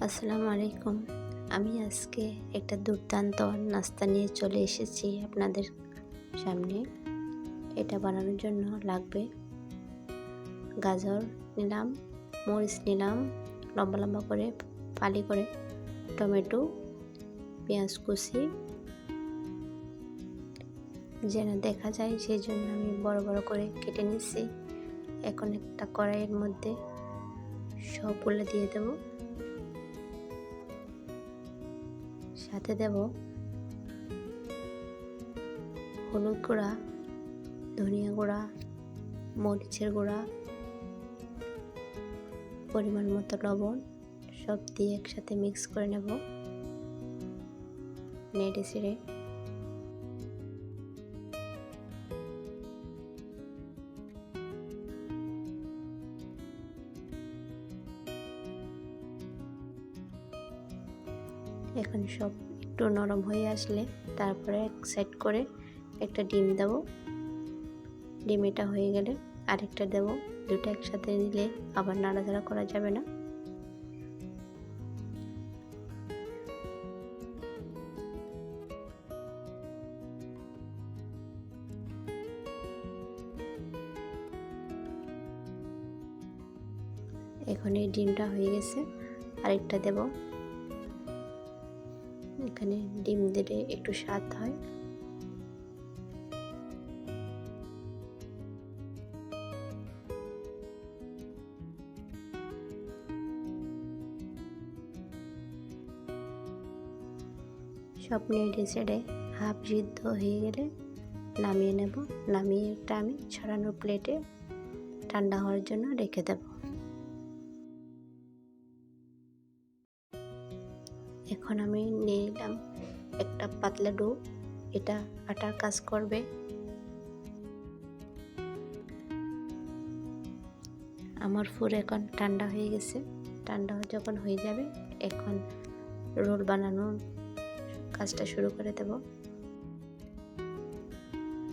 আসসালামু আলাইকুম। আমি আজকে একটা দুর্দান্ত নাস্তা নিয়ে চলে এসেছি আপনাদের সামনে। এটা বানানোর জন্য লাগবে গাজর নিলাম, মরিচ নিলাম লম্বা লম্বা করে ফালি করে, টমেটো, পেঁয়াজ কুচি যেন দেখা যায় সেই জন্য আমি বড় বড় করে কেটে নিচ্ছি। এখন একটা কড়াইয়ের মধ্যে সবগুলো দিয়ে দেবো। সাথে দেব হলুদ গুঁড়া, ধনিয়া গুঁড়া, মরিচের গুঁড়া, পরিমাণ মতো লবণ, সব দিয়ে একসাথে মিক্স করে নেব নেড়ে চেড়ে। এখন সব একটু নরম হয়ে আসলে তারপরে এক সাইড করে একটা ডিম দেব। ডিম এটা হয়ে গেলে আরেকটা দেব। দুটো একসাথে দিলে আবার নাড়াচাড়া করা যাবে না। এখন এই ডিমটা হয়ে গেছে, আরেকটা দেব। এখানে ডিম দিলে একটু স্বাদ হয়। সব নেড়ে চেড়ে হাফ সিদ্ধ হয়ে গেলে নামিয়ে নেব। নামিয়ে এটা আমি ছড়ানো প্লেটে ঠান্ডা হওয়ার জন্য রেখে দেব। এখন আমি নিয়ে নিলাম একটা পাতলা ডো। এটা আটার কাজ করবে। আমার পুরো এখন ঠান্ডা হয়ে গেছে। ঠান্ডা যখন হয়ে যাবে এখন রোল বানানোর কাজটা শুরু করে দেব।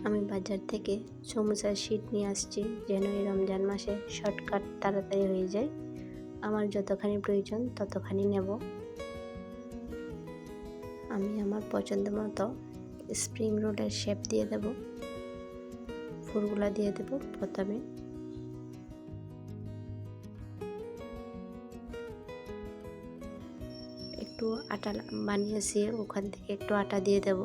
আমি বাজার থেকে সমুচার শীট নিয়ে আসছি যেন এই রমজান মাসে শর্টকাট তাড়াতাড়ি হয়ে যায়। আমার যতখানি প্রয়োজন ততখানি নেব। আমি আমার পছন্দ মতো স্প্রিং রোলের শেপ দিয়ে দেব। ফুলগুলা দিয়ে দেব প্রথমে। একটু আটা বানিয়েছি, ওখান থেকে একটু আটা দিয়ে দেব।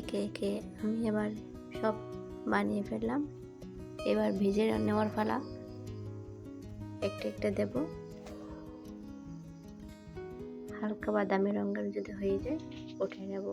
একে একে আমি এবার সব বানিয়ে ফেললাম। এবার ভেজে নেওয়ার পালা। একটা একটা দেব। হালকা বাদামি রঙের যদি হয়ে যায় উঠে নেব।